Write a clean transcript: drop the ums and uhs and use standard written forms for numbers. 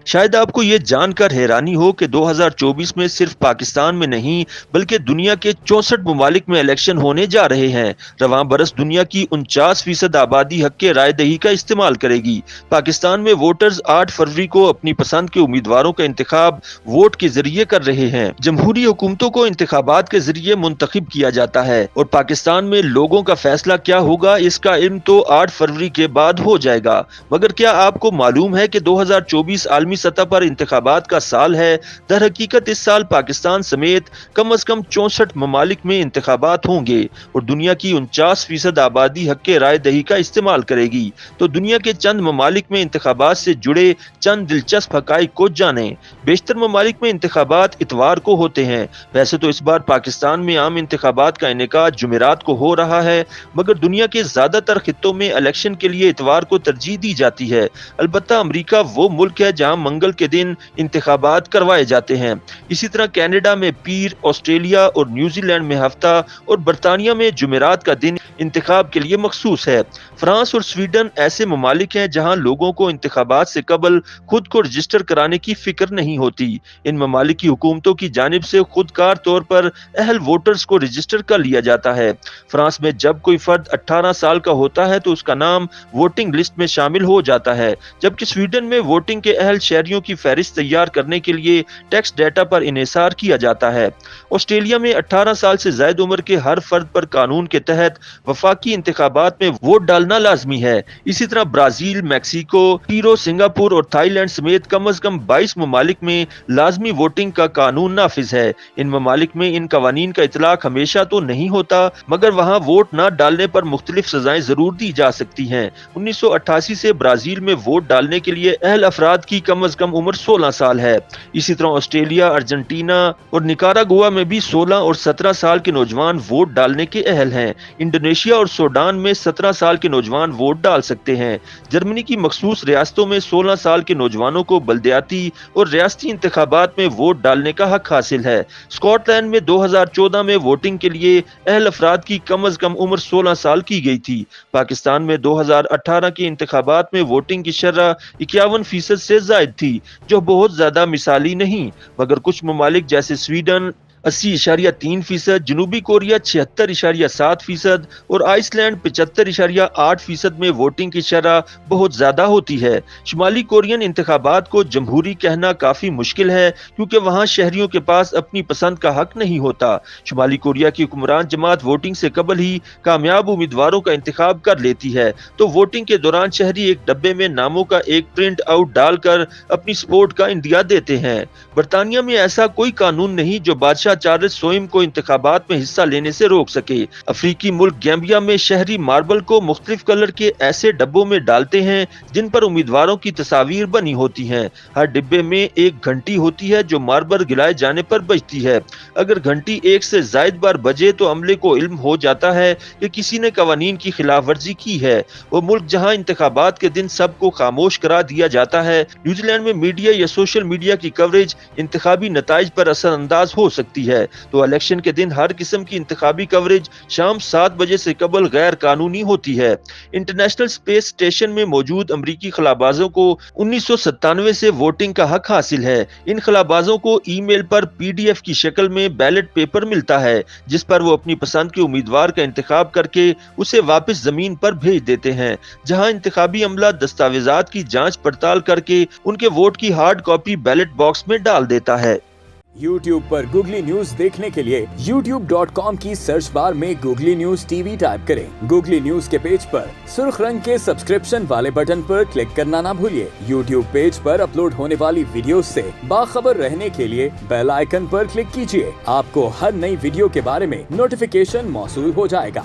شاید آپ کو یہ جان کر حیرانی ہو کہ 2024 میں صرف پاکستان میں نہیں بلکہ دنیا کے 64 ممالک میں الیکشن ہونے جا رہے ہیں۔ رواں برس دنیا کی 49% آبادی حق رائے دہی کا استعمال کرے گی۔ پاکستان میں ووٹرز 8 فروری کو اپنی پسند کے امیدواروں کا انتخاب ووٹ کے ذریعے کر رہے ہیں۔ جمہوری حکومتوں کو انتخابات کے ذریعے منتخب کیا جاتا ہے اور پاکستان میں لوگوں کا فیصلہ کیا ہوگا اس کا علم تو 8 فروری کے بعد ہو جائے گا۔ مگر کیا آپ کو معلوم ہے کہ 2024 عالمی سطح پر انتخابات کا سال ہے؟ در حقیقت اس سال پاکستان سمیت کم از کم 64 ممالک میں انتخابات ہوں گے اور دنیا کی 49% آبادی حق رائے دہی کا استعمال کرے گی۔ تو دنیا کے چند ممالک میں انتخابات سے جڑے چند دلچسپ حقائق کو جانیں۔ بیشتر ممالک میں انتخابات اتوار کو ہوتے ہیں۔ ویسے تو اس بار پاکستان میں عام انتخابات کا انعقاد جمعرات کو ہو رہا ہے، مگر دنیا کے زیادہ تر خطوں میں الیکشن کے لیے اتوار کو ترجیح دی جاتی ہے۔ البتہ امریکہ وہ ملک ہے جہاں منگل کے دن انتخابات کروائے جاتے ہیں۔ اسی طرح کینیڈا میں پیر، آسٹریلیا اور نیوزی لینڈ میں ہفتہ اور برطانیہ میں جمعرات کا دن انتخاب کے لیے مخصوص ہے۔ فرانس اور سویڈن ایسے ممالک ہیں جہاں لوگوں کو انتخابات سے قبل خود کو رجسٹر کرانے کی فکر نہیں ہوتی۔ ان ممالک کی حکومتوں کی جانب سے خودکار طور پر اہل ووٹرز کو رجسٹر کر لیا جاتا ہے۔ فرانس میں جب کوئی فرد 18 سال کا ہوتا ہے تو اس کا نام ووٹنگ لسٹ میں شامل ہو جاتا ہے، جبکہ سویڈن میں ووٹنگ کے اہل شہریوں کی فہرست تیار کرنے کے لیے ٹیکس ڈیٹا پر انحصار کیا جاتا ہے۔ آسٹریلیا میں 18 سال سے زائد عمر کے ہر فرد پر قانون کے تحت وفاقی انتخابات میں ووٹ ڈالنا لازمی ہے۔ اسی طرح برازیل، میکسیکو، پیرو، سنگاپور اور تھائی لینڈ سمیت کم از کم 22 ممالک میں لازمی ووٹنگ کا قانون نافذ ہے۔ ان ممالک میں ان قوانین کا اطلاق ہمیشہ تو نہیں ہوتا، مگر وہاں ووٹ نہ ڈالنے پر مختلف سزائیں ضرور دی جا سکتی ہیں۔ 1988 سے برازیل میں ووٹ ڈالنے کے لیے اہل افراد کی کم از کم عمر 16 سال ہے۔ اسی طرح آسٹریلیا، ارجنٹینا اور نکاراگوا میں بھی 16 اور 17 سال کے نوجوان ووٹ ڈالنے کے اہل ہیں۔ انڈونیشیا اور سوڈان میں 17 سال کے نوجوان ووٹ ڈال سکتے ہیں۔ جرمنی کی مخصوص ریاستوں میں 16 سال کے نوجوانوں کو بلدیاتی اور ریاستی انتخابات میں ووٹ ڈالنے کا حق حاصل ہے۔ اسکاٹ لینڈ میں 2014 میں ووٹنگ کے لیے اہل افراد کی کم از کم عمر 16 سال کی گئی تھی۔ پاکستان میں 2018 کے انتخابات میں ووٹنگ کی شرح 51% سے زائد تھی، جو بہت زیادہ مثالی نہیں، مگر کچھ ممالک جیسے سویڈن 80.3%، جنوبی کوریا 76.7% اور آئس لینڈ 75.8% میں ووٹنگ کی شرح بہت زیادہ ہوتی ہے۔ شمالی کورین انتخابات کو جمہوری کہنا کافی مشکل ہے کیونکہ وہاں شہریوں کے پاس اپنی پسند کا حق نہیں ہوتا۔ شمالی کوریا کی حکمران جماعت ووٹنگ سے قبل ہی کامیاب امیدواروں کا انتخاب کر لیتی ہے، تو ووٹنگ کے دوران شہری ایک ڈبے میں ناموں کا ایک پرنٹ آؤٹ ڈال کر اپنی سپورٹ کا اندیا دیتے ہیں۔ برطانیہ میں ایسا کوئی قانون نہیں جو بادشاہ چارلس سوئم کو انتخابات میں حصہ لینے سے روک سکے۔ افریقی ملک گیمبیا میں شہری ماربل کو مختلف کلر کے ایسے ڈبوں میں ڈالتے ہیں جن پر امیدواروں کی تصاویر بنی ہوتی ہیں۔ ہر ڈبے میں ایک گھنٹی ہوتی ہے جو ماربل گرائے جانے پر بجتی ہے۔ اگر گھنٹی ایک سے زائد بار بجے تو عملے کو علم ہو جاتا ہے کہ کسی نے قوانین کی خلاف ورزی کی ہے۔ وہ ملک جہاں انتخابات کے دن سب کو خاموش کرا دیا جاتا ہے۔ نیوزی لینڈ میں میڈیا یا سوشل میڈیا کی کوریج انتخابی نتائج پر اثر انداز ہو سکتی ہے، تو الیکشن کے دن ہر قسم کی انتخابی کوریج شام 7 بجے سے قبل غیر قانونی ہوتی ہے۔ انٹرنیشنل اسپیس اسٹیشن میں موجود امریکی خلابازوں کو 1997 سے ووٹنگ کا حق حاصل ہے۔ ان خلابازوں کو ای میل پر PDF کی شکل میں بیلٹ پیپر ملتا ہے، جس پر وہ اپنی پسند کے امیدوار کا انتخاب کر کے اسے واپس زمین پر بھیج دیتے ہیں، جہاں انتخابی عملہ دستاویزات کی جانچ پڑتال کر کے ان کے ووٹ کی ہارڈ کاپی بیلٹ باکس میں ڈال دیتا ہے۔ YouTube پر گوگلی نیوز دیکھنے کے لیے youtube.com کی سرچ بار میں گوگلی نیوز TV ٹائپ کریں۔ گوگلی نیوز کے پیج پر سرخ رنگ کے سبسکرپشن والے بٹن پر کلک کرنا نہ بھولیے۔ YouTube پیج پر اپلوڈ ہونے والی ویڈیوز سے باخبر رہنے کے لیے بیل آئیکن پر کلک کیجیے۔ آپ کو ہر نئی ویڈیو کے بارے میں نوٹیفیکیشن موصول ہو جائے گا۔